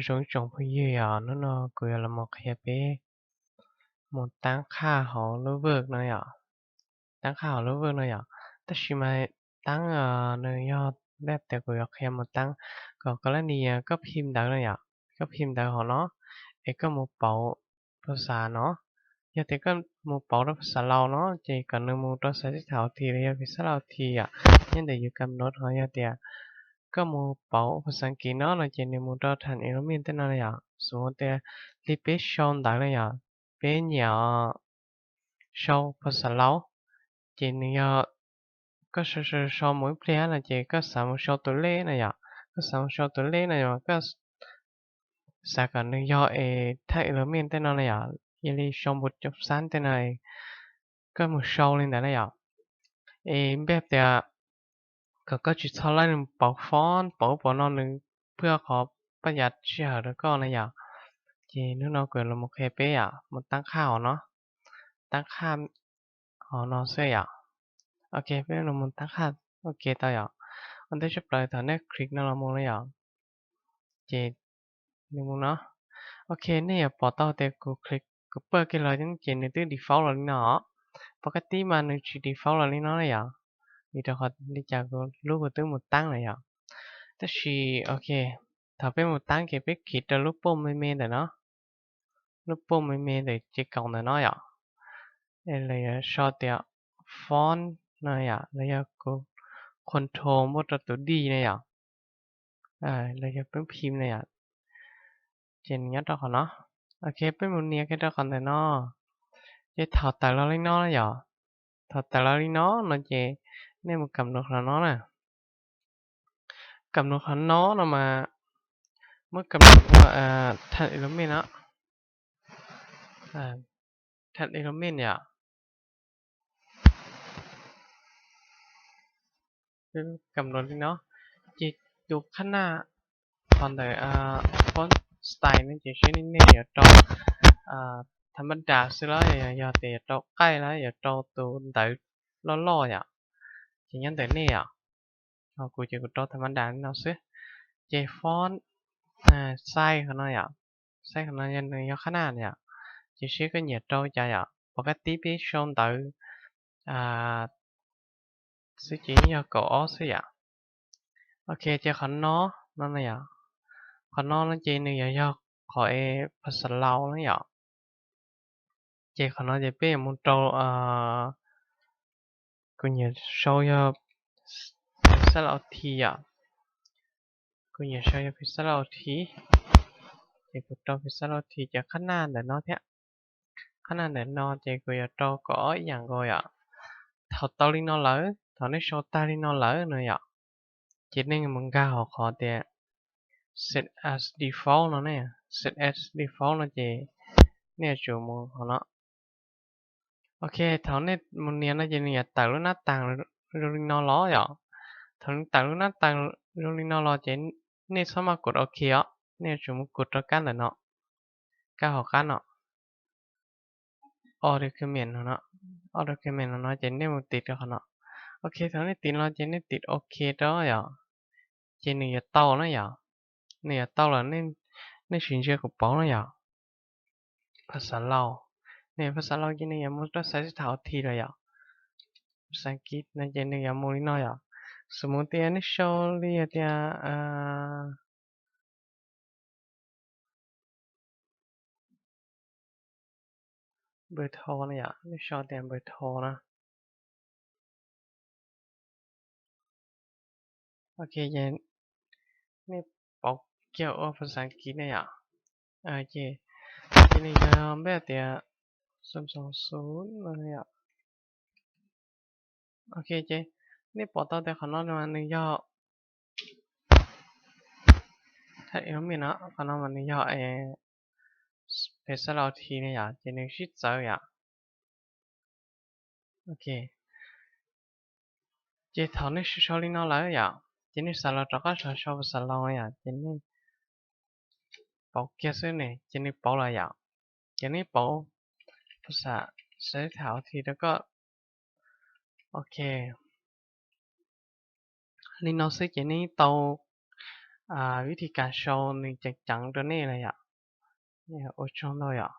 giống trồng bây giờ nó cười là một hệ bé một tăng khá họ lối vượt này ạ tăng khá họ lối vượt này ạ tất nhiên mà tăng nơi do đẹpแต่cười hệ một tăng có lẽ này cấp phim đỡ này ạ cấp phim đỡ họ nó ấy có một bộภาษาnó giờ thì có một bộภาษาเราnó chỉ cần một đó sẽ thảo thì làภาษาเราthì ạ nhưng đểอยู่กำหนดhọ giờ thì có một bộภาษาอังกฤษnó là chỉ nên một đó thành element tên là ạ số thì li bé show đại là ạ bé nhỏ show ภาษาเราchỉ nên có sự show mỗi player là chỉ có sáu show tuổi lê này ạ có sáu show tuổi lê này mà có sẽ cần nên do thay element tên là ạ như li show một chục sáng tên này có một show lên đấy ạ bé thìก็จุดเท่าไรหนึ่งปอกฟอนปอกปอนอนหนึ่งเพื่อขอประหยัดเชื้อแล้วก็อะไรอย่างจีนึกเราเกิดเราโอเคเป๊ะมันตั้งค่าเนาะตั้งค่าเนาะเสียโอเคเป๊ะเรามันตั้งค่าโอเคต่ออย่างอันที่จะปล่อยตอนนี้คลิกนั่นเรามองเลยอย่างจีนึกมึงเนาะโอเคเนี่ยพอต่อเด็กกูคลิกกูเปิดกันเลยจังจีนึกถึง default แล้วเนาะปกติมันนึกถึง default แล้วเนาะเลยอย่างนี่เราขอที่จะกูรู้กูตึ้งมันตั้งเลยอย่างแต่ชีโอเคถ้าเป็นมันตั้งเก็บไปคิดจะรูปปุ่มไม่เมนแต่เนาะรูปปุ่มไม่เมนแต่จะก่อนแต่เนาะอย่างอะไรชอบเดียวฟอนต์นะอย่างแล้วก็คอนโทรลหมดตัวดีนะอย่างแล้วก็เป็นพิมพ์นะอย่างเจนยัดตัวก่อนเนาะโอเคเป็นมันเนี้ยแค่ตัวก่อนแต่เนาะจะถอดแต่ละลิ้นเนาะอย่างถอดแต่ละลิ้นเนาะมันจะเนี่ยมันกำหนดแล้วเนาะนะกำหนดแล้วเนาะเรามาเมื่อกำหนดว่าทันอิเลเมนต์เนาะทันอิเลเมนต์เนี่ยคือกำหนดเนาะจะดูข้างหน้าตอนแต่ฟอนต์สไตล์นี่จะใช้นี่อย่าจอธรรมดาสิแล้วอย่าแต่จอใกล้แล้วอย่าจอตัวแต่ล่ออย่าอย่างนั้นแต่นี่กูจะกูจอธรรมดานี่เนาะสิเจฟอนต์ไซส์เขาเนาะไซส์เขาเนาะยันในข้างหน้าเนี่ยจะใช้ก็อย่าจอใจปกติพี่ชมตัวsự chỉ do cổ sự ok cho khẩn nó này khẩn nó chỉ này do khỏiภาษาเราเนี่ยchỉ khẩn nó chỉ biết một trâu cũng như show cho ภาษาเราทีcũng như show cho ภาษาเราทีchỉ cũng trâu ภาษาเราทีจะขนาดเดี๋ยวnó thếขนาดเดี๋ยวnó chỉ cũng như trâu cóอย่างrồi thầu tao đi nó lỡ thầu nó show ta đi nó lỡ nữa chỉ nên mình ga họ khó để set as default nó nè set as default nó chỉ nè chủ một nó ok thằng này một niên nó chỉ nè tạo nó tăng rồi nó ló vậy thằng tạo nó tăng rồi nó ló chỉ nè sao mà cột ok á nè chủ một cột cho căn là nó cái họ căn nó all document nó all document nó chỉ nè một tiết cho nó ok thằng này tiết nó chỉ nè tiết ok đó vậy chỉ nè tao nó vậy nè tao là nên nên chuyển chia của bảo nó vậy ภาษาเราเนี่ยภาษาเราจริงๆมันต้องใช้ถาวทีเลยภาษาอังกฤษนั่นจริงๆมูลิน้อยสมมติอันนี้โชว์เรียกเบอร์โทรเนี่ยนี่โชว์เตียนเบอร์โทรนะโอเคยันนี่บอกเกี่ยวกับภาษาอังกฤษเนี่ยโอเคทีนี้ก็แบบเดียว220เนี่ยโอเคเจนี่ปอต่อแต่ขอนอนมันย่อถ้าเอลมีนะขอนอนมันย่อภาษาเราทีเนี่ยจะนึกชื่อเจอโอเคเจถอนนี่ชื่อชอลินอแล้วเจนี่สารจักรชอบภาษาเราเจนี่บอกเกี่ยวกับเนี่ยเจนี่บอกอะไรเจนี่บอกภาษาใช้แถวทีแล้วก็โอเคลินอซึ่งเจนี่โต วิธีการโชว์หนึ่งจังๆตัวนี้เลยอ่ะเนี่ยโอชงเลยอ่ะ